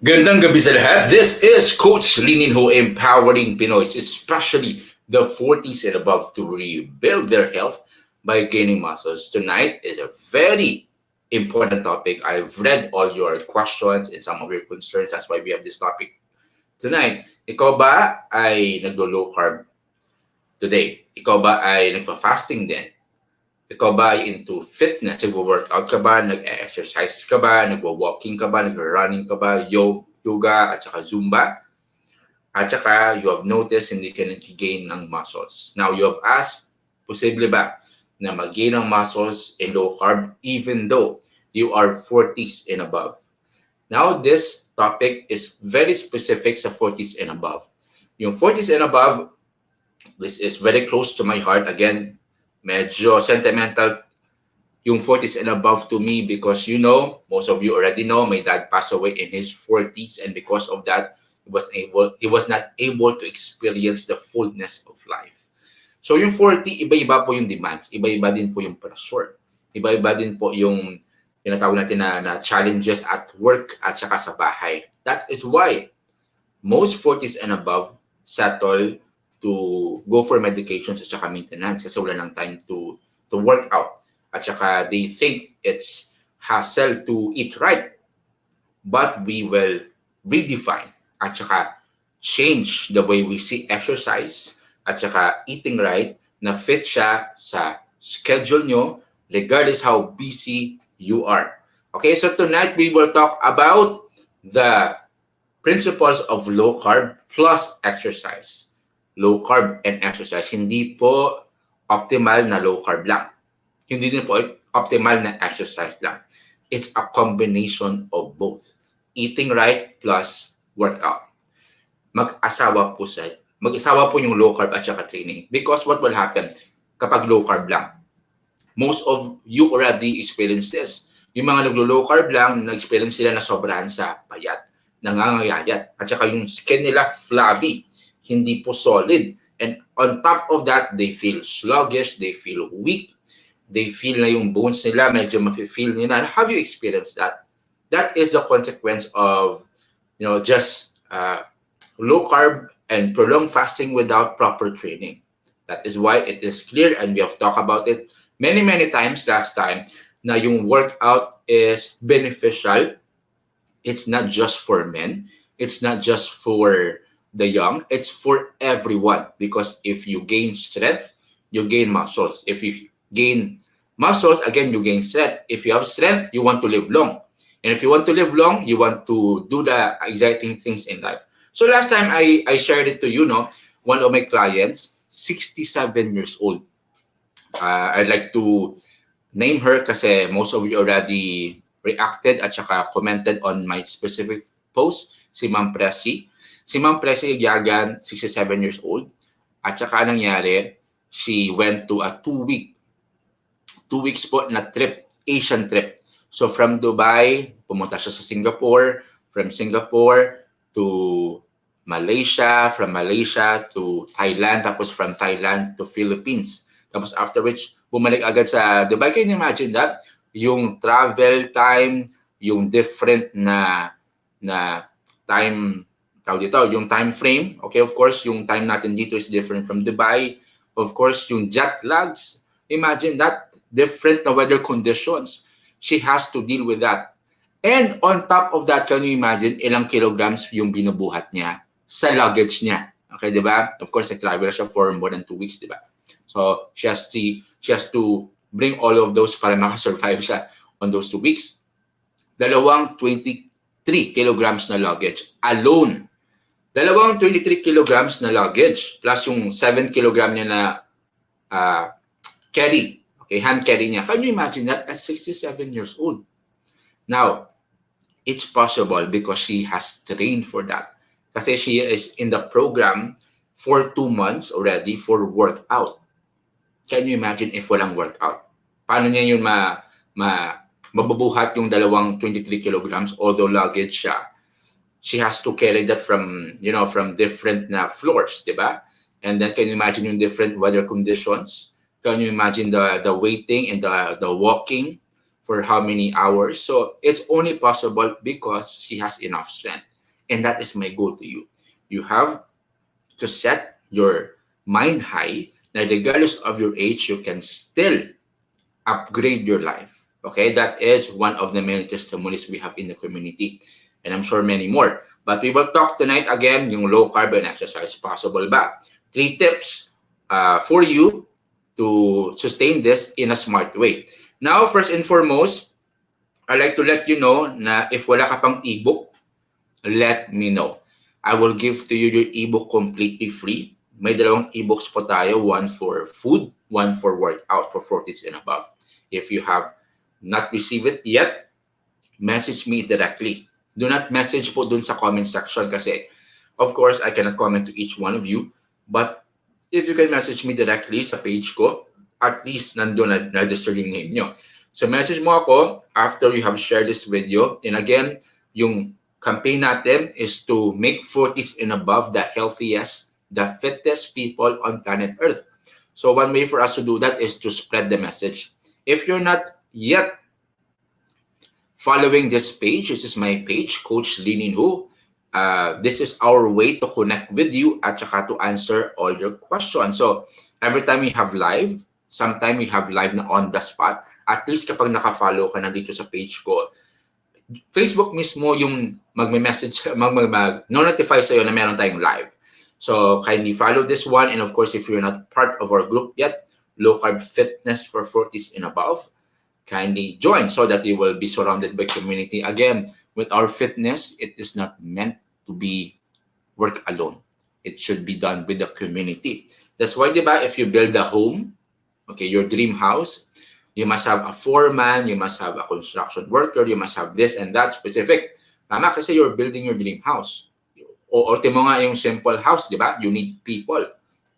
Gandang gabi sa lahat. This is Coach Lininho empowering Pinoys, especially the 40s and above to rebuild their health by gaining muscles. Tonight is a very important topic. I've read all your questions and some of your concerns. That's why we have this topic tonight. Ikaw ba ay naglo-low carb today? Ikaw ba ay nagpa-fasting din? Ikaw ba ay into fitness? Nag-workout ka ba? Nag-exercise ka ba? Nag-walking ka ba? Nag-running ka ba? Yoga at saka Zumba? At saka you have noticed hindi ka nag-gain ng muscles. Now you have asked, posible ba na mag-gain ng muscles in low carb even though you are 40s and above? Now this topic is very specific sa 40s and above. Yung 40s and above, this is very close to my heart. Again, medyo sentimental yung 40s and above to me because most of you already know, my dad passed away in his 40s, and because of that, he was not able to experience the fullness of life. So yung 40, iba-iba po yung demands, iba-iba din po yung pressure, iba-iba din po yung tinatawag natin na challenges at work at saka sa bahay. That is why most 40s and above settle to go for medications at saka maintenance kasi wala ng time to work out. At saka they think it's hassle to eat right. But we will redefine at saka change the way we see exercise at saka eating right na fit siya sa schedule nyo regardless how busy you are. Okay, so tonight we will talk about the principles of low carb plus exercise. Low carb and exercise. Hindi po optimal na low carb lang. Hindi din po optimal na exercise lang. It's a combination of both. Eating right plus workout. Mag-asawa po yung low carb at saka training. Because what will happen kapag low carb lang? Most of you already experience this. Yung mga naglo-low carb lang, nag-experience sila na sobrahan sa payat, nangangayayat, at saka yung skin nila flabby, hindi po solid. And on top of that, they feel sluggish, they feel weak, they feel na yung bones nila medyo mafe-feel nila. Have you experienced that? That is the consequence of just low carb and prolonged fasting without proper training. That is why it is clear, and we have talked about it many times last time, na yung workout is beneficial. It's not just for men. It's not just for the young. It's for everyone. Because if you gain strength, you gain muscles. If you gain muscles, again, you gain strength. If you have strength, you want to live long. And if you want to live long, you want to do the exciting things in life. So last time I shared it to you, one of my clients, 67 years old. I'd like to name her kasi most of you already reacted at saka commented on my specific post, si Ma'am Presi. Si Ma'am Presi Yagan, 67 years old. At saka nangyari, she went to a 2 weeks po na trip, Asian trip. So from Dubai, pumunta siya sa Singapore, from Singapore to Malaysia, from Malaysia to Thailand, tapos from Thailand to Philippines. Tapos after which, bumalik agad sa Dubai. Can you imagine that? Yung travel time, yung different na time, yung time frame. Okay, of course, yung time natin dito is different from Dubai. Of course, yung jet lags. Imagine that, different na weather conditions. She has to deal with that. And on top of that, can you imagine ilang kilograms yung binubuhat niya sa luggage niya? Okay, di ba? Of course, nag-travel siya for more than 2 weeks, di ba? So, she has to bring all of those para makasurvive siya on those 2 weeks. 23 kilograms na luggage alone. 23 kilograms na luggage plus yung 7 kilogram niya na carry. Okay, hand carry niya. Can you imagine that at 67 years old? Now, it's possible because she has trained for that. Kasi she is in the program for 2 months already for workout. Can you imagine if walang workout? Paano niya yun mabubuhat yung 23 kilograms although luggage siya? She has to carry that from different floors, di ba? And then can you imagine yung different weather conditions? Can you imagine the waiting and the walking for how many hours? So it's only possible because she has enough strength. And that is my goal to you. You have to set your mind high that regardless of your age, you can still upgrade your life. Okay, that is one of the many testimonies we have in the community, and I'm sure many more. But we will talk tonight again yung low carb and exercise. Possible ba? 3 tips for you to sustain this in a smart way. Now, first and foremost, I like to let you know na if wala ka pang ebook, let me know. I will give to you your ebook completely free. May dalawang ebooks po tayo, one for food, one for workout for 40s and above. If you have not received it yet, message me directly. Do not message po dun sa comment section kasi of course I cannot comment to each one of you, but if you can message me directly sa page ko, at least nandun na register yung name nyo. So message mo ako after you have shared this video. And again, yung campaign natin is to make 40s and above the healthiest, the fittest people on planet Earth. So one way for us to do that is to spread the message. If you're not yet following this page, this is my page, Coach Linin Hu. This is our way to connect with you at saka to answer all your questions. So every time we have live, sometime we have live na on the spot, at least kapag naka-follow ka na dito sa page ko, Facebook mismo yung magme-message, mag-notify sa'yo na meron tayong live. So kindly follow this one. And of course, if you're not part of our group yet, Low Carb Fitness for 40s and above, kindly join so that you will be surrounded by community. Again, with our fitness, it is not meant to be work alone. It should be done with the community. That's why, diba, if you build a home, okay, your dream house, you must have a foreman, you must have a construction worker, you must have this and that specific. Tama, kasi you're building your dream house. O ultimo nga yung simple house, di ba? You need people.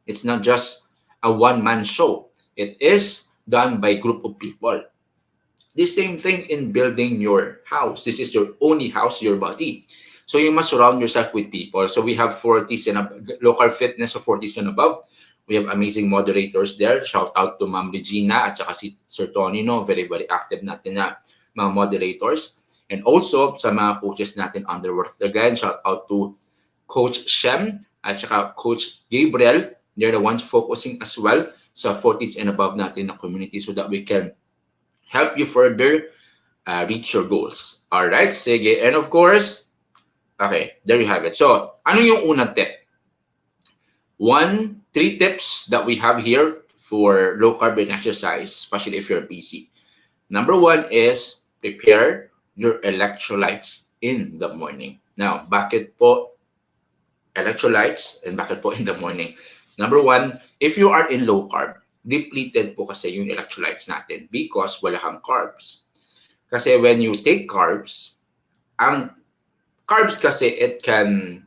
It's not just a one-man show. It is done by group of people. The same thing in building your house. This is your only house, your body. So you must surround yourself with people. So we have 40s and above, local fitness of 40s and above. We have amazing moderators there. Shout out to Ma'am Regina at saka si Sir Tony, no? Very, very active natin na mga moderators. And also, sa mga coaches natin under Worth the Grind, shout out to Coach Shem at saka Coach Gabriel. They're the ones focusing as well sa 40s and above natin na community so that we can help you further reach your goals. All right, sige. And of course, okay, there you have it. So, ano yung unang tip? 3 tips that we have here for low carb and exercise, especially if you're busy. Number 1 is prepare your electrolytes in the morning. Now, bakit po electrolytes and bakit po in the morning? Number 1, if you are in low carb, depleted po kasi yung electrolytes natin because wala kang carbs. Kasi when you take carbs, ang carbs kasi it can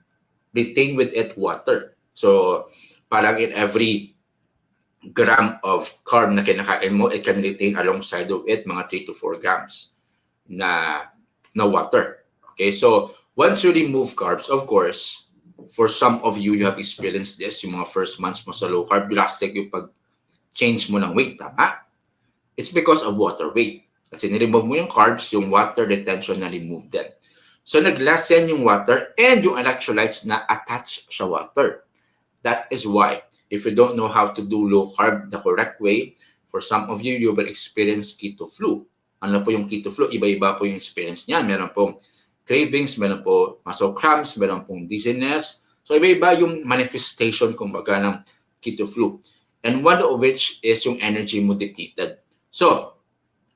retain with it water. So, parang in every gram of carb na kinakain mo, it can retain alongside of it mga 3 to 4 grams na water. Okay, so once you remove carbs, of course, for some of you, you have experienced this, yung mga first months mo sa low carb, drastic yung pag-change mo ng weight, tama? It's because of water weight. Kasi niremove mo yung carbs, yung water retention na remove din. So naglasen yung water and yung electrolytes na attached sa water. That is why, if you don't know how to do low carb the correct way, for some of you, you will experience keto flu. Ano po yung keto flu? Iba-iba po yung experience niyan. Meron pong cravings, meron po muscle cramps, meron pong dizziness. So iba-iba yung manifestation kumbaga ng keto flu. And one of which is yung energy mo depleted. So,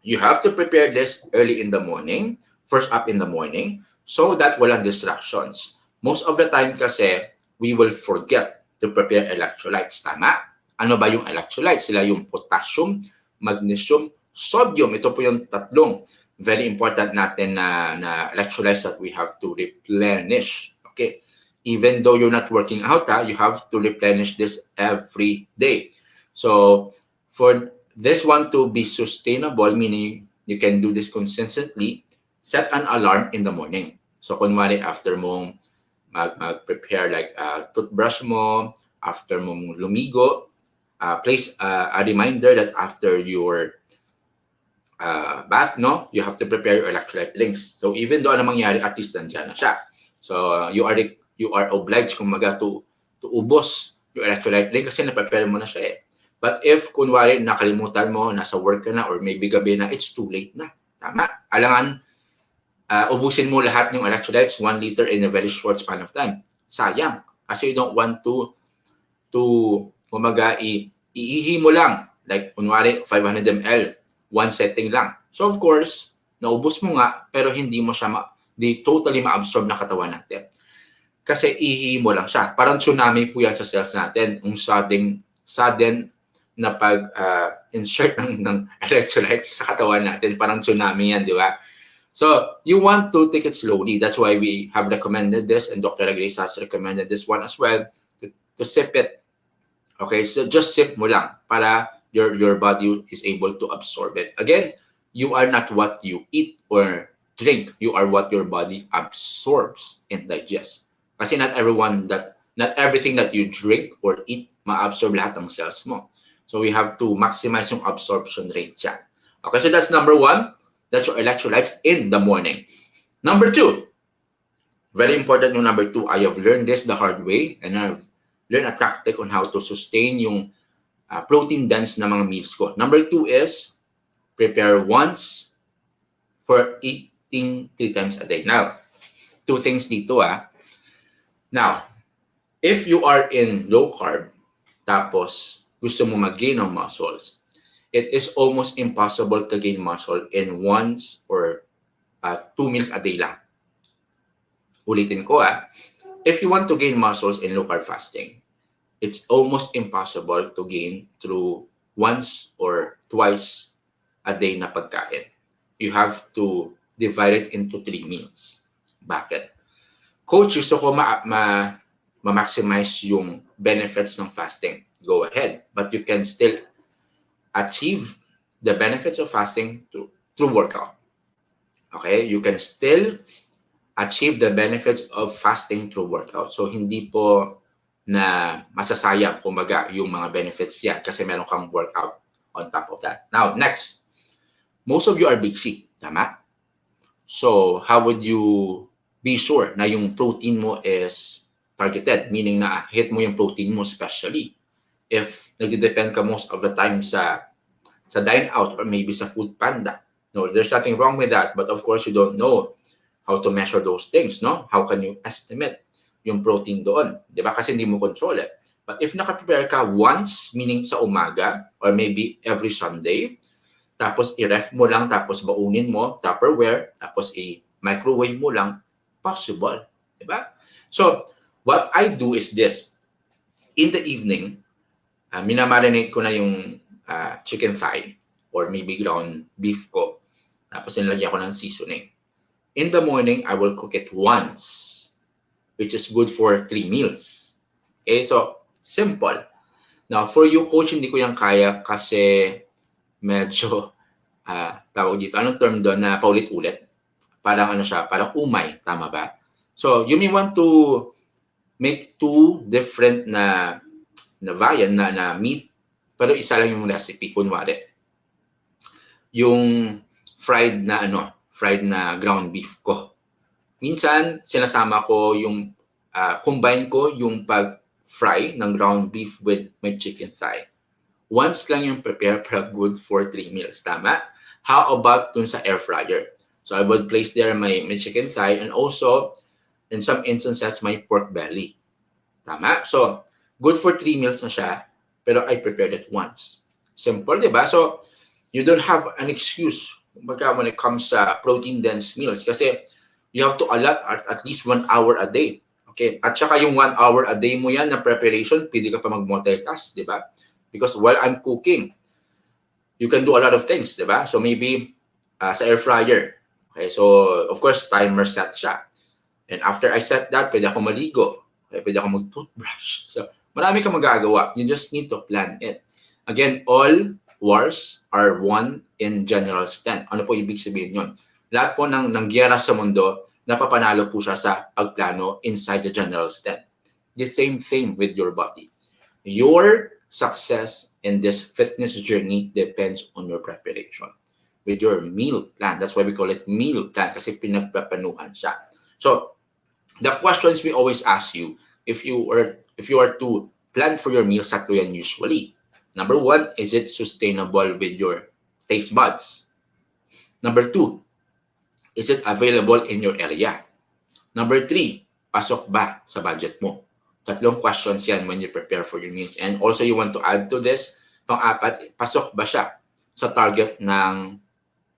you have to prepare this early in the morning, first up in the morning, so that walang distractions. Most of the time kasi, we will forget to prepare electrolytes. Tama? Ano ba yung electrolytes? Sila yung potassium, magnesium, sodium. Ito po yung tatlong very important natin na electrolytes that we have to replenish. Okay? Even though you're not working out, you have to replenish this every day. So, for this one to be sustainable, meaning you can do this consistently, set an alarm in the morning. So, kunwari, after mong mag-prepare like toothbrush mo, after mong lumigo, place a reminder that after your bath, no, you have to prepare your electrolyte drinks. So even though ano mangyari, at least nandiyan na siya. So you are obliged kumaga to ubos yung electrolyte drink kasi na-prepare mo na siya eh. But if kunwari nakalimutan mo, nasa work ka na or maybe gabi na, it's too late na. Tama? Alangan ubusin mo lahat ng electrolytes 1 liter in a very short span of time. Sayang. Kasi you don't want kumaga iihi mo lang. Like kunwari 500 ml, one setting lang. So of course, naubos mo nga pero hindi mo siya di totally ma-absorb na katawan natin. Kasi ihi mo lang siya. Parang tsunami po yan sa cells natin. Yung sudden na pag-insert ng electrolytes sa katawan natin. Parang tsunami yan, di ba? So, you want to take it slowly. That's why we have recommended this and Dr. Grace has recommended this one as well to sip it. Okay, so just sip mo lang para your body is able to absorb it. Again, you are not what you eat or drink. You are what your body absorbs and digests. Kasi not everything that you drink or eat ma-absorb lahat ng cells mo. So we have to maximize yung absorption rate dyan. Okay, so that's number 1. That's your electrolytes in the morning. Number 2. Very important yung number 2. I have learned this the hard way and I've learned a tactic on how to sustain yung protein dense na mga meals ko. Number 2 is prepare once for eating 3 times a day. Now, 2 things dito Now, if you are in low carb, tapos gusto mo mag-gain ng muscles, it is almost impossible to gain muscle in once or 2 meals a day lang. Ulitin ko if you want to gain muscles in low carb fasting, it's almost impossible to gain through once or twice a day na pagkain. You have to divide it into 3 meals. Bakit? Coach, gusto ko ma-maximize yung benefits ng fasting. Go ahead. But you can still achieve the benefits of fasting through workout. Okay? You can still achieve the benefits of fasting through workout. So, hindi po na masasayang kumbaga yung mga benefits yan kasi meron kang workout on top of that. Now, next. Most of you are busy. Tama? So, how would you be sure na yung protein mo is targeted? Meaning na hit mo yung protein mo, especially if nagde-depend ka most of the time sa dine out or maybe sa food panda. No, there's nothing wrong with that. But of course, you don't know how to measure those things, no? How can you estimate yung protein doon? Di ba? Kasi hindi mo control it. But if nakaprepare ka once, meaning sa umaga or maybe every Sunday, tapos i-ref mo lang, tapos baunin mo, Tupperware, tapos i-microwave mo lang, possible. Di ba? So, what I do is this. In the evening, minamarinate ko na yung chicken thigh or maybe ground beef ko. Tapos nilagyan ko ng seasoning. In the morning, I will cook it once, which is good for 3 meals. Okay, so simple. Now, for you, coach, hindi ko yan kaya kasi medyo, tawag dito, anong term doon na paulit-ulit? Parang ano siya, parang umay, tama ba? So, you may want to make 2 different na variant na meat, pero isa lang yung recipe. Kunwari, yung fried na ground beef ko. Minsan, sinasama ko yung, combine ko yung pag-fry ng ground beef with my chicken thigh. Once lang yung prepare para good for 3 meals. Tama? How about dun sa air fryer? So, I would place there my chicken thigh and also, in some instances, my pork belly. Tama? So, good for 3 meals na siya, pero I prepared it once. Simple, di ba? So, you don't have an excuse when it comes sa protein-dense meals kasi you have to allot at least 1 hour a day. Okay? At saka yung 1 hour a day mo yan na preparation, pwede ka pa mag-multitask, di ba? Because while I'm cooking, you can do a lot of things, di ba? So, maybe sa air fryer. Okay? So, of course, timer set siya. And after I set that, pwede ako maligo. Okay? Pwede ako mag-toothbrush. So, marami kang magagawa. You just need to plan it. Again, all wars are won in general stand. Ano po ibig sabihin yun? Lahat po ng nangyara sa mundo, napapanalo po siya sa pagplano inside the general stand. The same thing with your body. Your success in this fitness journey depends on your preparation. With your meal plan. That's why we call it meal plan kasi pinagpapanuhan siya. So, The questions we always ask you if you are to plan for your meals, sakto yan usually. Number one, is it sustainable with your taste buds? Number two, is it available in your area? Number three, pasok ba sa budget mo? Tatlong questions yan when you prepare for your meals. And also you want to add to this, pang-apat, pasok ba siya sa target ng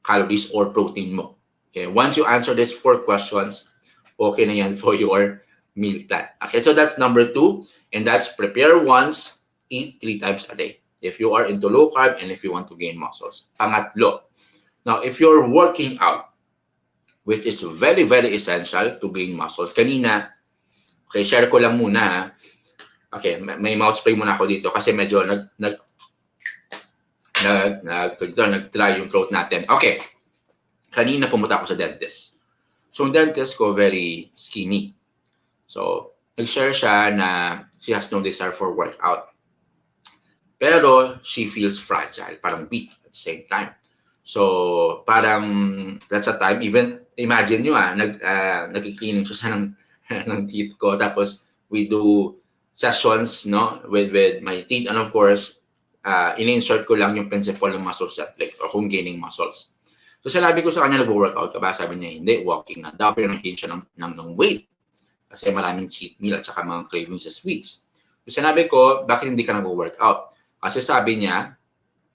calories or protein mo? Okay, once you answer these four questions, okay na yan for your meal plan. Okay, so that's number two, and that's prepare once, eat 3 times a day. If you are into low carb and if you want to gain muscles. Pangatlo, now if you're working out, which is very, very essential to gain muscles. Kanina, okay, share ko lang muna. Okay, may mouth spray muna ako dito kasi medyo nag-dry yung throat natin. Okay, kanina pumunta ako sa dentist. So, yung dentist ko, very skinny. So, nag-share siya na she has no desire for workout. Pero, she feels fragile, parang weak at the same time. So, parang that's a time, even, imagine nyo nag-cleaning siya ng teeth ko. Tapos, we do sessions, no, with my teeth. And of course, in-insert ko lang yung principle ng muscle set, like, or kung gaining muscles. So, sinabi ko sa kanya, nag-workout ka ba? Sabi niya, hindi, walking na daw. Pero nag-gain siya ng weight. Kasi maraming cheat meal at saka mga cravings sa sweets. So, sinabi ko, bakit hindi ka nag-workout? Kasi sabi niya,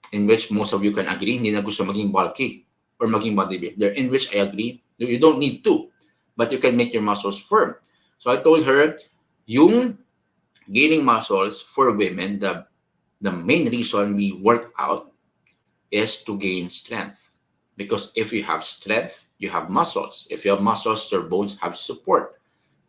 in which most of you can agree, hindi na gusto maging bulky or maging bodybuilder, in which I agree, you don't need to, but you can make your muscles firm. So I told her, yung gaining muscles for women, the main reason we work out is to gain strength. Because if you have strength, you have muscles. If you have muscles, your bones have support.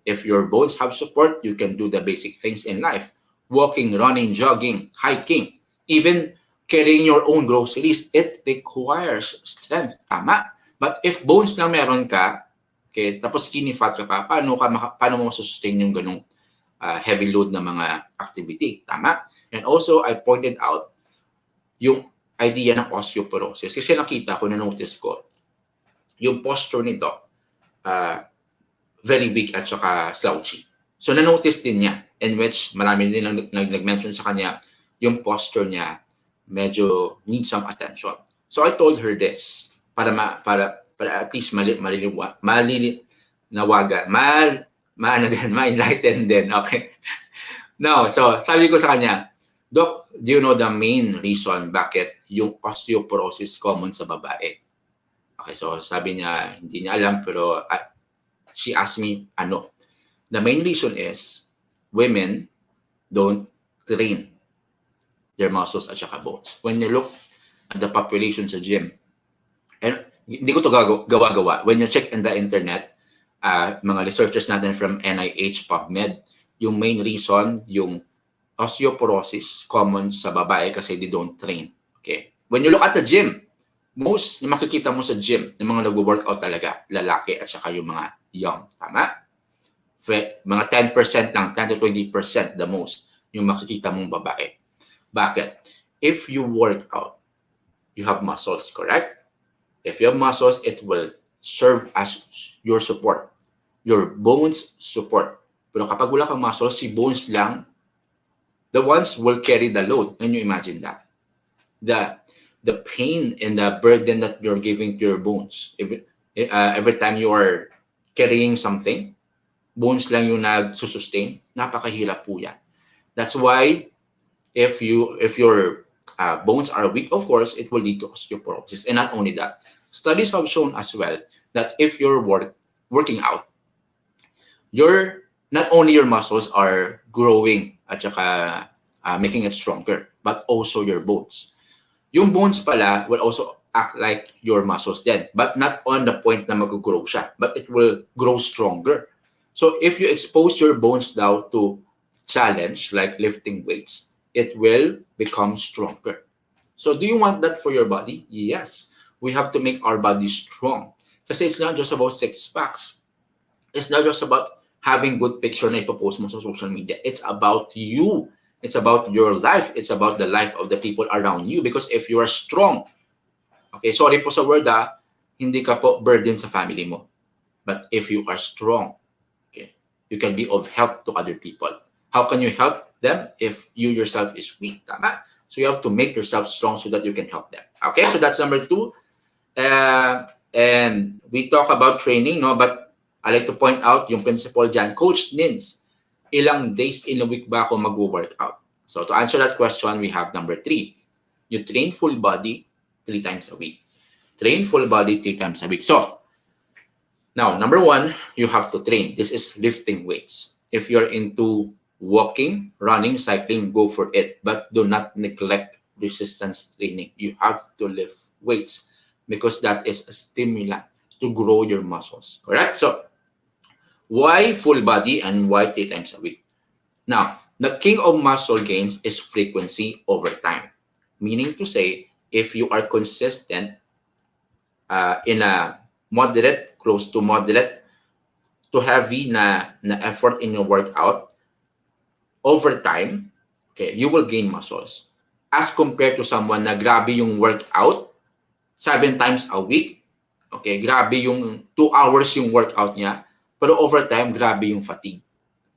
If your bones have support, you can do the basic things in life. Walking, running, jogging, hiking, even carrying your own groceries, it requires strength. Tama? But if bones lang meron ka, okay, tapos skinny fat ka pa, paano mo sustain yung ganung heavy load na mga activity? Tama? And also, I pointed out yung idea ng osteoporosis. Kasi nakita ko, na-notice ko, yung posture nito, very weak at saka slouchy. So, na-notice din niya, in which marami din nag-mention sa kanya, yung posture niya, medyo need some attention. So I told her this para at least ma-enlighten din. Okay. No, so sabi ko sa kanya, Doc, do you know the main reason bakit yung osteoporosis common sa babae? Okay, so sabi niya, hindi niya alam, pero she asked me, ano? The main reason is women don't train their muscles at saka bones. When you look at the population sa gym, and hindi ko to gawa-gawa, when you check in the internet, mga researchers natin from NIH, PubMed, yung main reason, yung osteoporosis, common sa babae kasi they don't train. Okay? When you look at the gym, most na makikita mo sa gym, yung mga nag-workout talaga, lalaki at saka yung mga young. Tama? Mga 10% lang, 10 to 20% the most, yung makikita mong babae. Bakit? If you work out, you have muscles, correct? If you have muscles, it will serve as your support. Your bones support. Pero kapag wala kang muscles, si bones lang, the ones will carry the load. Can you imagine that? The pain and the burden that you're giving to your bones. Every time you are carrying something, bones lang yung nagsusustain. Napakahirap po yan. That's why if your bones are weak, of course, it will lead to osteoporosis. And not only that, studies have shown as well that if you're working out, not only your muscles are growing at saka making it stronger, but also your bones. Yung bones pala will also act like your muscles then, but not on the point na mag-grow siya, but it will grow stronger. So if you expose your bones now to challenge like lifting weights, it will become stronger. So do you want that for your body? Yes. We have to make our body strong. Kasi it's not just about six packs. It's not just about having good picture na ipopost mo sa social media. It's about you. It's about your life. It's about the life of the people around you. Because if you are strong, okay, sorry po sa word hindi ka po burden sa family mo. But if you are strong, okay, you can be of help to other people. How can you help them if you yourself is weak? Tama? So you have to make yourself strong so that you can help them. Okay, so that's number two. And we talk about training, no? But I like to point out yung principle dyan. Coach Nins, ilang days in a week ba ako mag-workout? So to answer that question, we have number three. You train full body 3 times a week. Train full body 3 times a week. So now, number one, you have to train. This is lifting weights. If you're into walking, running, cycling, go for it. But do not neglect resistance training. You have to lift weights because that is a stimulant to grow your muscles. Correct? So, why full body and why 3 times a week? Now, the king of muscle gains is frequency over time. Meaning to say, if you are consistent in a moderate, close to moderate, to heavy na effort in your workout, over time, okay, you will gain muscles. As compared to someone na grabe yung workout, 7 times a week, okay, grabe yung 2 hours yung workout niya, pero over time, grabe yung fatigue.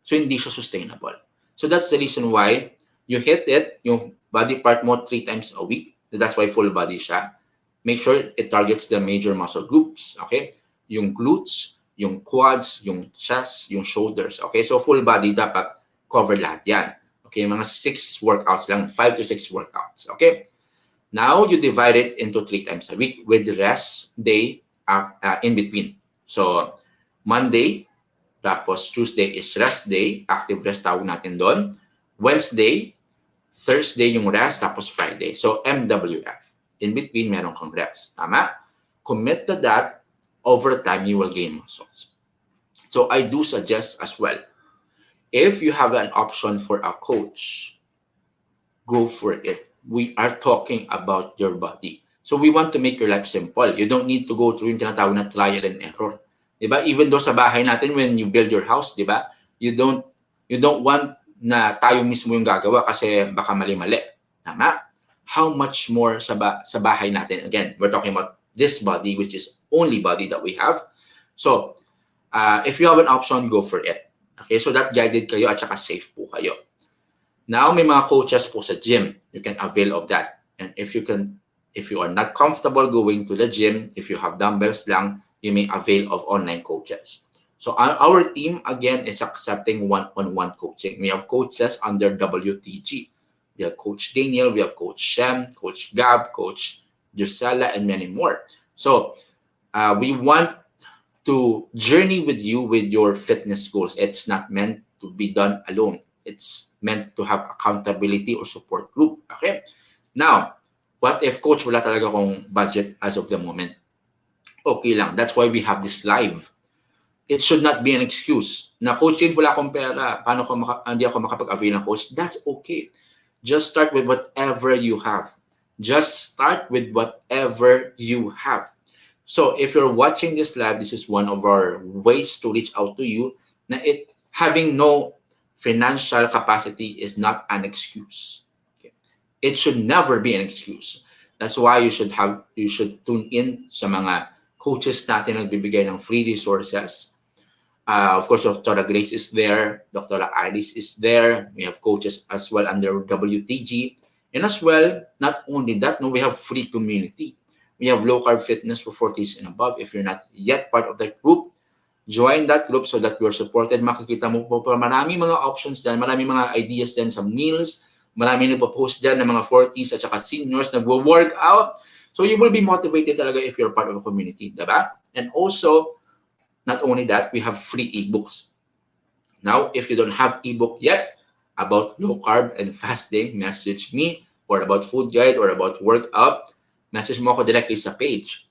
So, hindi siya sustainable. So, that's the reason why you hit it, yung body part mo 3 times a week. That's why full body siya. Make sure it targets the major muscle groups, okay? Yung glutes, yung quads, yung chest, yung shoulders, okay? So, full body dapat cover lahat yan. Okay, mga 6 workouts lang, 5 to 6 workouts, okay? Now, you divide it into 3 times a week with rest day in between. So, Monday, tapos Tuesday is rest day, active rest tawag natin doon. Wednesday, Thursday yung rest, tapos Friday. So, MWF. In between, meron kang rest. Tama? Commit to that. Over time, you will gain muscles. So, I do suggest as well, if you have an option for a coach, go for it. We are talking about your body. So, we want to make your life simple. You don't need to go through yung tinatawag na trial and error. Diba? Even though sa bahay natin, when you build your house, diba? You don't want na tayo mismo yung gagawa kasi baka mali-mali. Tama? How much more sa bahay natin? Again, we're talking about this body, which is only body that we have. So, if you have an option, go for it. Okay, so that guided kayo at saka safe po kayo. Now, may mga coaches po sa gym. You can avail of that. And if you are not comfortable going to the gym, if you have dumbbells lang, you may avail of online coaches. So our team, again, is accepting one-on-one coaching. We have coaches under WTG. We have Coach Daniel, we have Coach Shem, Coach Gab, Coach Jusela, and many more. So we want to journey with you with your fitness goals. It's not meant to be done alone. It's meant to have accountability or support group. Okay? Now, what if, Coach, wala talaga akong budget as of the moment? Okay lang. That's why we have this live. It should not be an excuse. Na, Coach, wala akong pera. Paano hindi ako makapag-avail ng coach? That's okay. Just start with whatever you have. Just start with whatever you have. So if you're watching this live, this is one of our ways to reach out to you. Na having no financial capacity is not an excuse. Okay? It should never be an excuse. That's why you should tune in sa mga coaches natin nagbibigay ng free resources. Of course, Dr. Grace is there. Dr. Iris is there. We have coaches as well under WTG. And as well, not only that, we have free community. We have low-carb fitness for 40s and above. If you're not yet part of that group, join that group so that you're supported. Makikita mo po marami mga options dyan, marami mga ideas dyan sa meals, marami nagpo-post dyan ng mga 40s at saka seniors nagwo-workout. So you will be motivated talaga if you're part of a community, diba? And also, not only that, we have free ebooks. Now, if you don't have ebook yet about low carb and fasting, message me, or about food guide, or about workout, message mo ako directly sa page.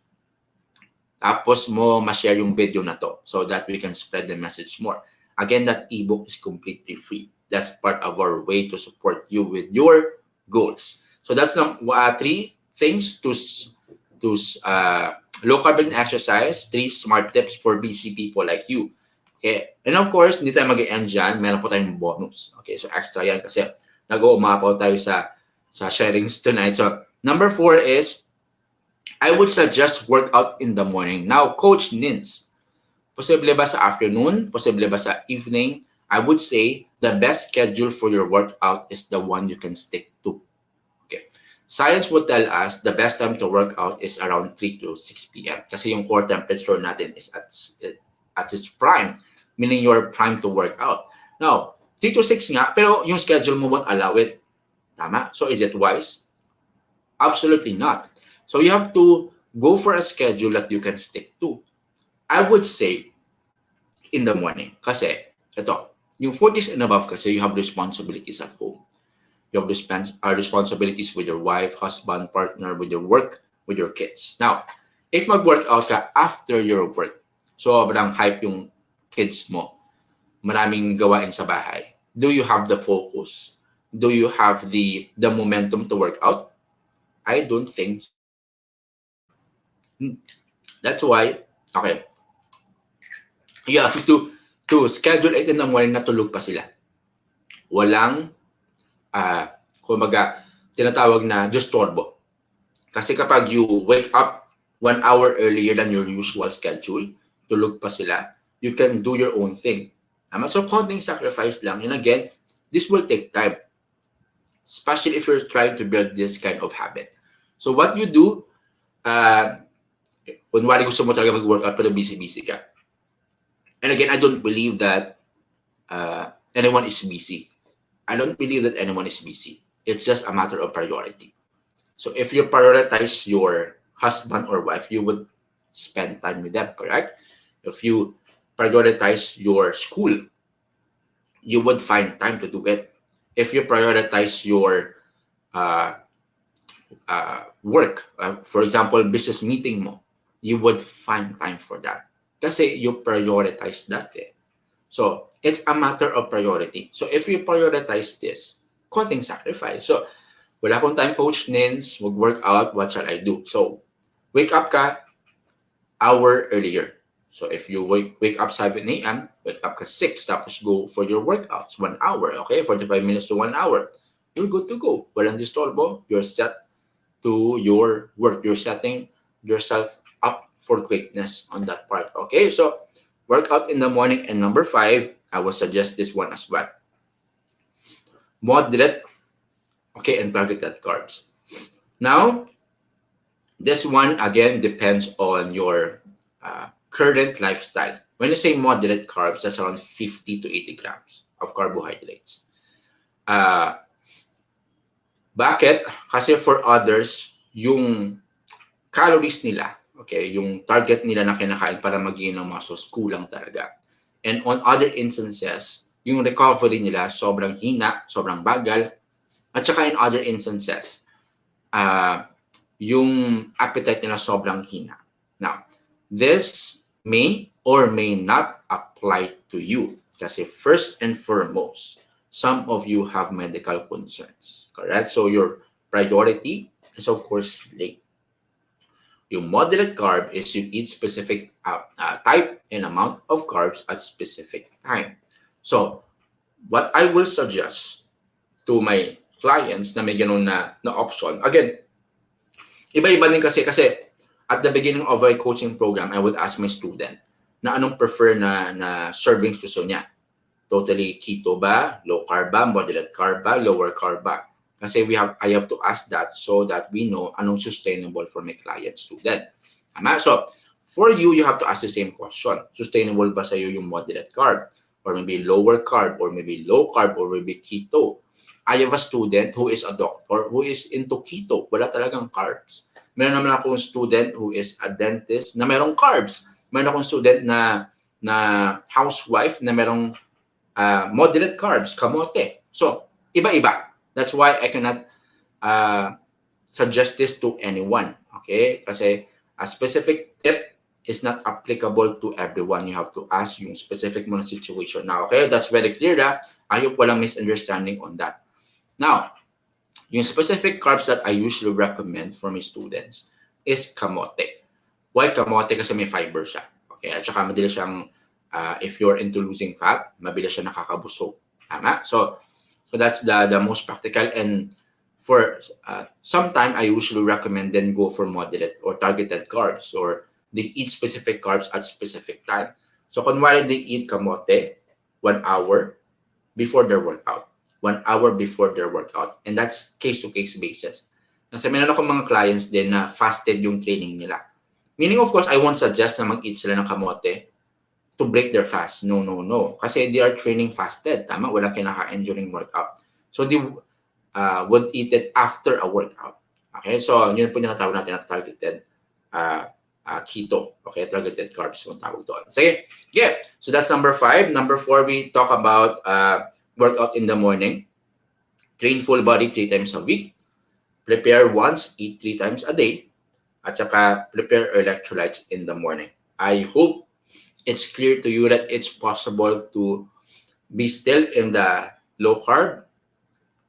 Tapos mo ma-share yung video na to so that we can spread the message more. Again, that ebook is completely free. That's part of our way to support you with your goals. So that's 3 things to low carb and exercise, 3 smart tips for busy people like you. Okay? And of course, hindi tayo mag-end dyan. Meron po tayong bonus. Okay? So extra yan kasi nag-uumapaw tayo sa sharings tonight. So number 4 is, I would suggest workout in the morning. Now, Coach Nins, Posible ba sa afternoon? Posible ba sa evening? I would say the best schedule for your workout is the one you can stick to. Okay. Science would tell us the best time to work out is around 3 to 6 p.m. Kasi yung core temperature natin is at its prime, meaning you're prime to work out. Now, 3 to 6 nga, pero yung schedule mo won't allow it. Tama? So is it wise? Absolutely not. So you have to go for a schedule that you can stick to. I would say in the morning. Kasi, ito, yung 40s and above kasi you have responsibilities at home. You have responsibilities with your wife, husband, partner, with your work, with your kids. Now, if mag-workout ka after your work, sobrang hype yung kids mo, maraming gawain sa bahay, do you have the focus? Do you have the momentum to work out? I don't think so. That's why, okay, you have to schedule it in the morning na tulog pa sila. Walang, kumbaga, tinatawag na disturbo. Kasi kapag you wake up 1 hour earlier than your usual schedule, tulog pa sila, you can do your own thing. So, konting sacrifice lang. And again, this will take time. Especially if you're trying to build this kind of habit. So, what you do, kunwari gusto mo talaga mag-workout pero busy-busy ka. And again, I don't believe that anyone is busy. I don't believe that anyone is busy. It's just a matter of priority. So if you prioritize your husband or wife, you would spend time with them, correct? If you prioritize your school, you would find time to do it. If you prioritize your work, for example, business meeting mo, you would find time for that. Kasi you prioritize that. So, it's a matter of priority. So, if you prioritize this, konting sacrifice. So, wala akong time, Coach Nins, mag-work out, what shall I do? So, wake up ka hour earlier. So, if you wake up 7 a.m., wake up ka 6, tapos go for your workouts, 1 hour, okay? 45 minutes to 1 hour. You're good to go. Walang disturbo. You're set to your work. You're setting yourself up for greatness on that part. Okay, so workout in the morning. And number 5, I will suggest this one as well. Moderate, okay, and targeted carbs. Now, this one again depends on your current lifestyle. When you say moderate carbs, that's around 50 to 80 grams of carbohydrates. Bakit? Kasi for others, yung calories nila, okay, yung target nila na kinakain para maging ng muscles, kulang talaga. And on other instances, yung recovery nila sobrang hina, sobrang bagal. At saka in other instances, yung appetite nila sobrang hina. Now, this may or may not apply to you. Kasi first and foremost, some of you have medical concerns, correct? So your priority is of course sleep. Yung moderate carb is you eat specific type and amount of carbs at specific time. So what I will suggest to my clients na may ganun na option, again, iba-iba din kasi at the beginning of my coaching program, I would ask my student na anong prefer na servings gusto niya. Totally keto ba, low carb ba, moderate carb ba, lower carb ba? Kasi I have to ask that so that we know anong sustainable for my client student. So, for you, you have to ask the same question. Sustainable ba sa'yo yung moderate carb? Or maybe lower carb, or maybe low carb, or maybe keto? I have a student who is a doctor who is into keto. Wala talagang carbs. Meron naman akong student who is a dentist na merong carbs. Meron akong student na housewife na merong moderate carbs, kamote. So, iba-iba. That's why I cannot suggest this to anyone. Okay? Kasi a specific tip is not applicable to everyone. You have to ask yung specific mo na situation. Now, okay? That's very clear na. I hope walang misunderstanding on that. Now, yung specific carbs that I usually recommend for my students is kamote. Why kamote? Kasi may fiber siya. Okay? At saka madali siyang if you're into losing fat, mabilis siya nakakabusog. Tama? So that's the most practical. And for some time, I usually recommend then go for moderate or targeted carbs, or they eat specific carbs at specific time. So kunwari they eat kamote 1 hour before their workout. 1 hour before their workout. And that's case-to-case basis. Kasi meron akong mga clients din na fasted yung training nila. Meaning, of course, I won't suggest na mag-eat sila ng kamote to break their fast. No, no, no. Kasi they are training fasted. Tama? Wala kinakain during workout. So, they would eat it after a workout. Okay? So, yun po yung natawag natin na targeted keto. Okay? Targeted carbs yung tawag doon. Sige. Yeah. So, that's number 5. Number 4, we talk about workout in the morning. Train full body 3 times a week. Prepare once, eat 3 times a day. At saka prepare electrolytes in the morning. I hope it's clear to you that it's possible to be still in the low carb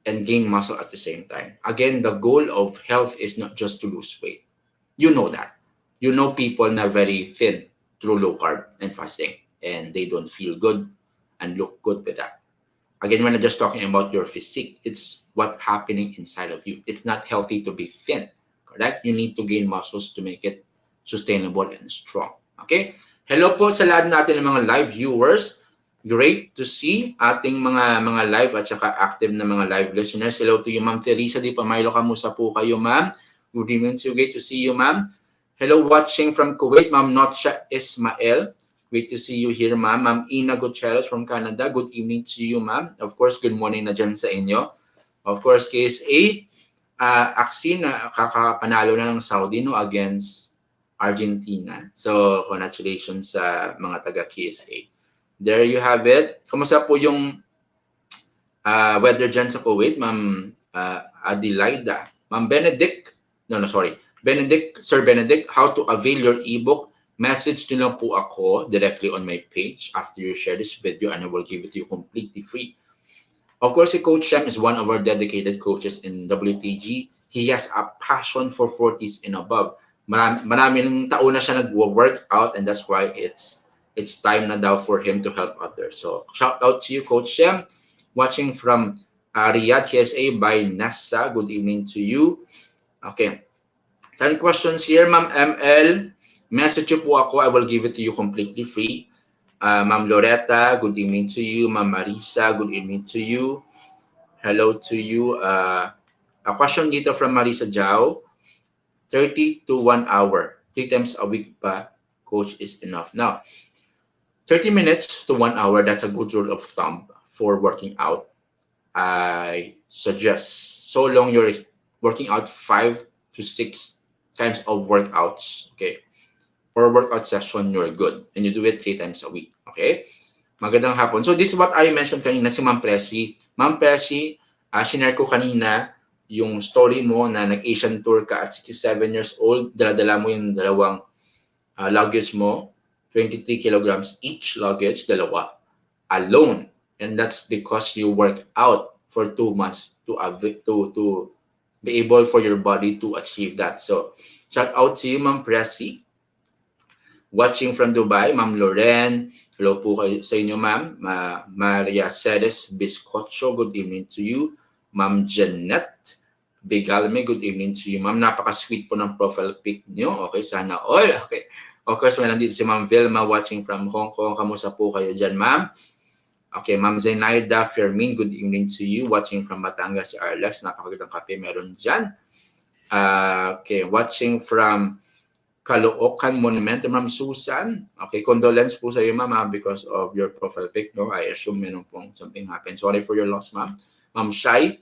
and gain muscle at the same time. Again, the goal of health is not just to lose weight. You know that. You know people na very thin through low carb and fasting, and they don't feel good and look good with that. Again, we're not just talking about your physique. It's what's happening inside of you. It's not healthy to be thin, correct? You need to gain muscles to make it sustainable and strong. Okay? Hello po sa lahat natin ng mga live viewers. Great to see ating mga live at saka active na mga live listeners. Hello to you, Ma'am Teresa Di Pamailo. Kamusta po kayo, ma'am? Good evening to you. Great to see you, ma'am. Hello, watching from Kuwait, Ma'am Notcha Ismael. Great to see you here, ma'am. Ma'am Ina Gutierrez from Canada. Good evening to you, ma'am. Of course, good morning na dyan sa inyo. Of course, KSA, Axie na kakapanalo na ng Saudi no, against Argentina. So, congratulations sa mga taga-KSA. There you have it. Kamusta po yung weather dyan sa Kuwait, Ma'am Adelaida? Ma'am Benedict, Sir Benedict, how to avail your ebook. Message nyo lang po ako directly on my page after you share this video and I will give it to you completely free. Of course, si Coach Shem is one of our dedicated coaches in WTG. He has a passion for 40s and above. Maraming taon na siya nag-workout and that's why it's time na daw for him to help others. So, shout out to you, Coach Shem. Watching from Riyadh, KSA by Nasa. Good evening to you. Okay. 10 questions here, Ma'am ML. Message you po ako. I will give it to you completely free. Ma'am Loretta, good evening to you. Ma'am Marisa, good evening to you. Hello to you. A question dito from Marisa Jao. 30 to 1 hour. 3 times a week pa, Coach, is enough. Now, 30 minutes to 1 hour, that's a good rule of thumb for working out. I suggest, so long you're working out 5 to 6 kinds of workouts, okay? For workout session, you're good. And you do it 3 times a week, okay? Magandang hapon. So this is what I mentioned kanina si Ma'am Presi. Ma'am Presi, sinare ko kanina yung story mo na nag-Asian tour ka at 67 years old, dala-dala mo yung dalawang luggage mo, 23 kilograms each luggage, dalawa, alone. And that's because you worked out for 2 months to be able for your body to achieve that. So, shout out to you, Ma'am Presi. Watching from Dubai, Ma'am Loren. Hello po kayo sa inyo, Ma'am. Maria Ceres Biscocho, good evening to you. Ma'am Jeanette Bigalme, good evening to you, Ma'am. Napaka-sweet po ng profile pic nyo. Okay, sana all. Okay. Of course, may nandito si Ma'am Vilma watching from Hong Kong. Kamusta po kayo dyan, Ma'am? Okay, Ma'am Zenaida Fermin, good evening to you. Watching from Batangas, si Arlex. Napakagandang kape meron dyan. Okay, watching from Caloocan Monument, Ma'am Susan. Okay, condolence po sa iyo, Ma'am, because of your profile pic. No? I assume meron pong something happened. Sorry for your loss, Ma'am. Ma'am Shai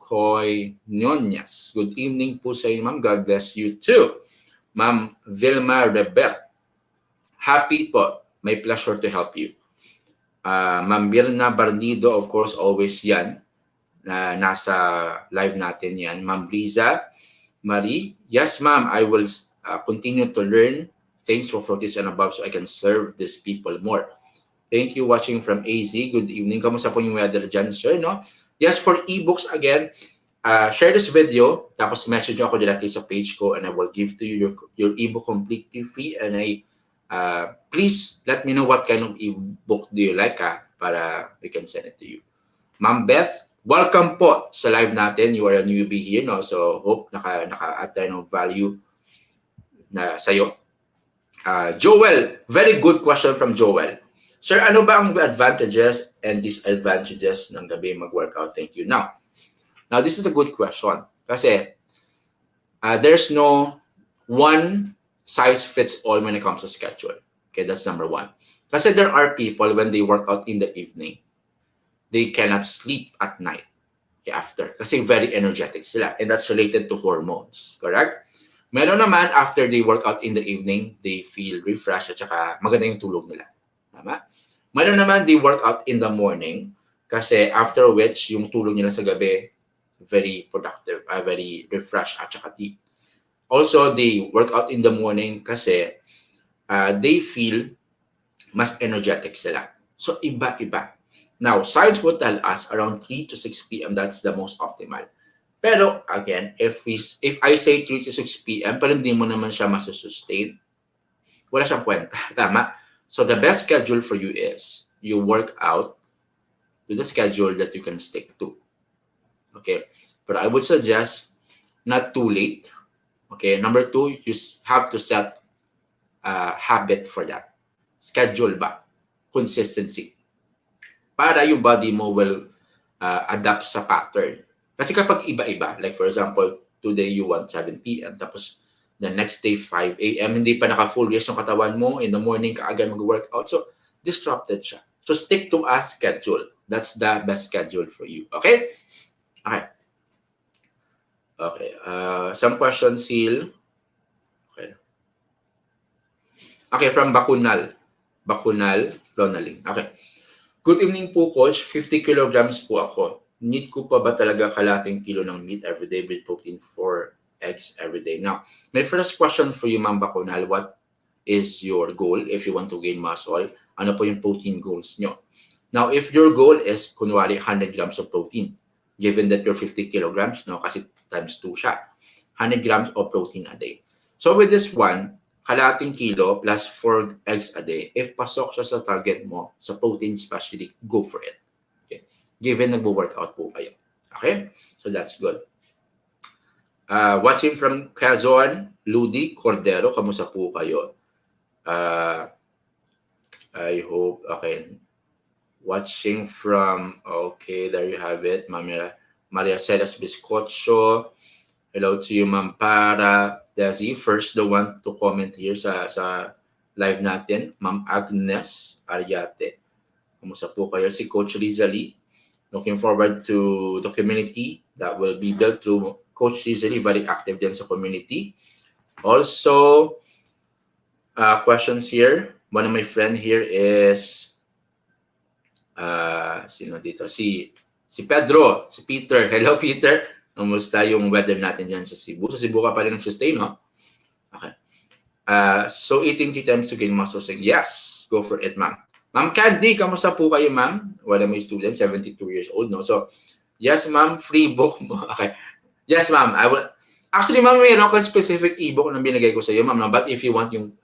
Coynoñas. Good evening po sa iyo, Ma'am. God bless you too. Ma'am Vilma Rebel. Happy po. My pleasure to help you. Ma'am Birna Barnido, of course, always yan. Nasa live natin yan. Ma'am Briza Marie. Yes, Ma'am, I will continue to learn things for 40s and above so I can serve these people more. Thank you watching from AZ. Good evening. Kamusta po yung weather dyan, sir? No? Yes, for ebooks, again, share this video, tapos message ako directly sa page ko and I will give to you your ebook completely free and please let me know what kind of ebook do you like para we can send it to you. Ma'am Beth, welcome po sa live natin. You are a newbie here, no? So hope naka-add tayo ng value na sa'yo. Joel, very good question from Joel. Sir, ano ba ang advantages and disadvantages ng gabi mag-workout? Thank you. Now this is a good question. Kasi there's no one size fits all when it comes to schedule. Okay, that's number one. Kasi there are people when they work out in the evening, they cannot sleep at night. Okay, after. Kasi very energetic sila. And that's related to hormones. Correct? Meron naman, after they work out in the evening, they feel refreshed at saka maganda yung tulog nila. Tama? Meron naman, they work out in the morning kasi after which, yung tulog nila sa gabi, very productive, very refreshed at saka deep. Also, they work out in the morning kasi they feel mas energetic sila. So, iba-iba. Now, science will tell us around 3 to 6 p.m. that's the most optimal. Pero again, if I say 3 to 6 p.m. pero hindi mo naman siya masusustain, wala siyang kwenta. Tama? So the best schedule for you is you work out to the schedule that you can stick to. Okay? But I would suggest not too late. Okay? Number 2, you have to set a habit for that. Schedule ba? Consistency. Para yung body mo will adapt sa pattern. Kasi kapag iba-iba, like for example, today you want 7 p.m. tapos the next day 5 a.m. hindi pa naka-full rest yung katawan mo, in the morning kaagad mag-workout. So, disrupted siya. So, stick to a schedule. That's the best schedule for you. Okay? Okay. Okay. Some questions, Sil. Okay. Okay, from Bakunal. Bakunal, Lonaling. Okay. Good evening po, Coach. 50 kilograms po ako. Need ko pa ba talaga kalating kilo ng meat everyday with protein 4 eggs everyday? Now, my first question for you, Ma'am Bakunal, what is your goal if you want to gain muscle? Ano po yung protein goals nyo? Now, if your goal is, kunwari, 100 grams of protein, given that you're 50 kilograms, no, kasi times 2 siya, 100 grams of protein a day. So with this one, kalating kilo plus 4 eggs a day, if pasok siya sa target mo, sa protein especially, go for it. Okay? Given nagbo-workout po kayo. Okay? So that's good. Watching from Quezon, Ludi Cordero, kamusta po kayo? I hope, okay. Watching from, okay, there you have it. Maria Ceres Biscocho. Hello to you, Ma'am Para. Desi, first the one to comment here sa live natin, Ma'am Agnes Ariate. Kamusta po kayo? Si Coach Rizali. Looking forward to the community that will be built through Coach Rizali. Very active din sa community. Also, questions here. One of my friend here is sino dito? Si Pedro, si Peter. Hello, Peter. Kamusta yung weather natin dyan sa Cebu? Sa Cebu ka pa rin nag-sustain, no? Okay. So, eating 3 times to gain muscle strength. Yes, go for it, ma'am. Ma'am Candy, kamusta po kayo, ma'am? One of my students, 72 years old, no? So, yes, ma'am, free book mo. Okay. Yes, ma'am. I will. Actually, ma'am, mayroon akong specific ebook na binigay ko sa iyo, ma'am. But if you want yung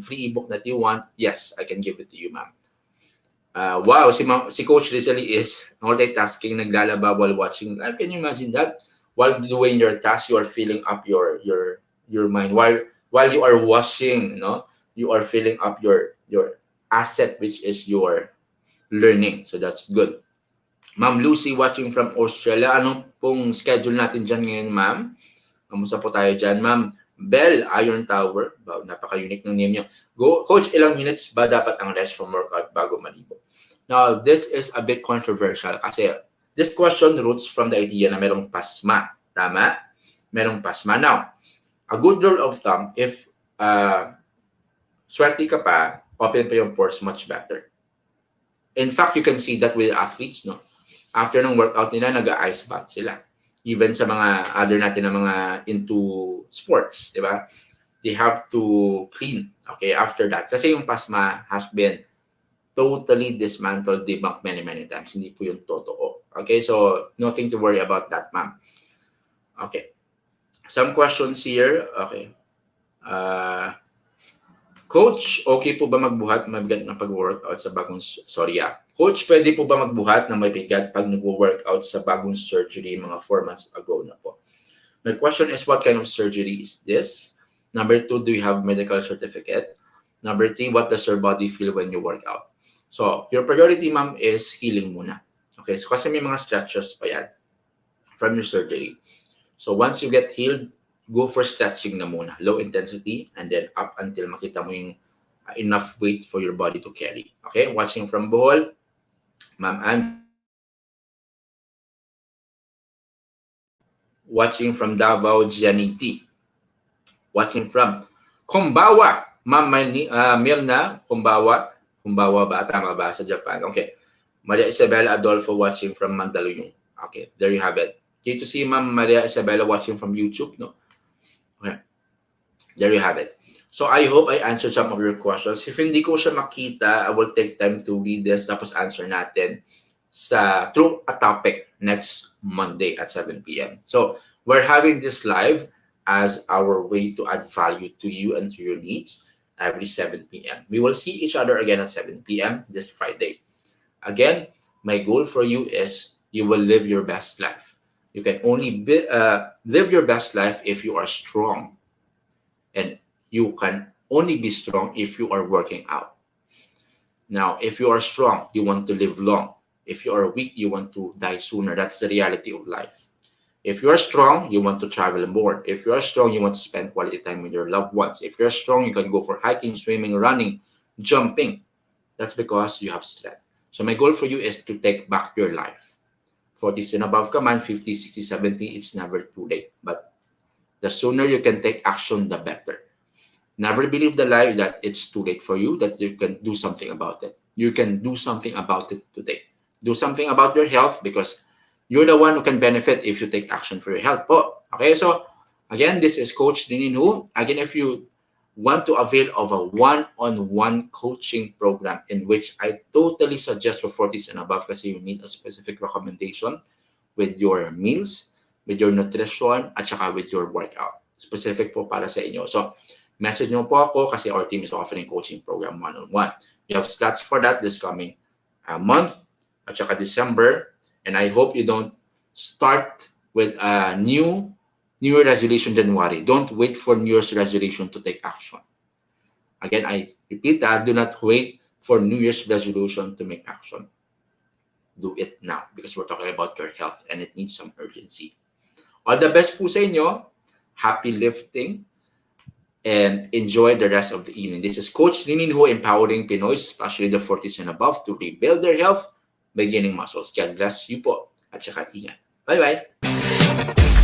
free ebook that you want, yes, I can give it to you, ma'am. Wow, si Coach Rizali is multitasking, naglalaba while watching live. Can you imagine that? While doing your task, you are filling up your mind. While you are washing, no, you are filling up your asset, which is your learning. So that's good. Ma'am Lucy watching from Australia. Anong pong schedule natin dyan ngayon, ma'am? Kamusta po tayo dyan, ma'am? Bell Iron Tower. Wow, napaka-unique ng name niyo. Go, Coach, ilang minutes ba dapat ang rest from workout bago maligo? Now, this is a bit controversial kasi this question roots from the idea na merong pasma. Tama? Merong pasma. Now, a good rule of thumb, if sweaty ka pa, open pa yung pores, much better. In fact, you can see that with athletes, no? After ng workout nila, nag-ice bath sila. Even sa mga other natin na mga into sports, di ba? They have to clean, okay, after that. Kasi yung pasma has been totally dismantled, debunked many, many times. Hindi po yung totoo. Okay, so nothing to worry about that, ma'am. Okay. Some questions here. Okay. Coach, okay po ba magbuhat mabigat na pag-workout sa bagong Coach, pwede po ba magbuhat na mabigat pag nag-workout sa bagong surgery mga 4 months ago na po? My question is, what kind of surgery is this? Number 2, do you have medical certificate? Number 3, what does your body feel when you work out? So, your priority, ma'am, is healing muna. Okay, so kasi may mga stretches pa yan from your surgery. So, once you get healed, go for stretching na muna. Low intensity, and then up until makita mo yung enough weight for your body to carry. Okay, watching from Bohol, Ma'am watching from Davao, Gianiti. Watching from Kumbawa, Ma'am Milna, Kumbawa. Kumbawa ba? Tama ba sa Japan? Okay. Maria Isabella Adolfo watching from Mandaluyong. Okay, there you have it. Did you see Ma'am Maria Isabella watching from YouTube? No? Okay. There you have it. So I hope I answered some of your questions. If hindi ko siya makita, I will take time to read this tapos answer natin through a topic next Monday at 7 p.m. So we're having this live as our way to add value to you and to your needs every 7 p.m. We will see each other again at 7 p.m. this Friday. Again, my goal for you is you will live your best life. You can only live your best life if you are strong. And you can only be strong if you are working out. Now, if you are strong, you want to live long. If you are weak, you want to die sooner. That's the reality of life. If you are strong, you want to travel more. If you are strong, you want to spend quality time with your loved ones. If you're strong, you can go for hiking, swimming, running, jumping. That's because you have strength. So my goal for you is to take back your life. 40s and above ka man, 50, 60, 70, it's never too late. But the sooner you can take action, the better. Never believe the lie that it's too late for you, that you can do something about it. You can do something about it today. Do something about your health because you're the one who can benefit if you take action for your health. Oh, okay, so again, this is Coach Dinin Hu. Again, if you want to avail of a one-on-one coaching program in which I totally suggest for 40s and above kasi you need a specific recommendation with your meals, with your nutrition, at saka with your workout. Specific po para sa inyo. So, message nyo po ako kasi our team is offering coaching program one-on-one. We have slots for that this coming month at saka December. And I hope you don't start with a New Year resolution January. Don't wait for New Year's resolution to take action. Again, I repeat that. Do not wait for New Year's resolution to make action. Do it now because we're talking about your health and it needs some urgency. All the best po sa inyo. Happy lifting and enjoy the rest of the evening. This is Coach Linin Ho, empowering Pinoys, especially the 40s and above, to rebuild their health by gaining muscles. God bless you po at saka ingat. Bye-bye.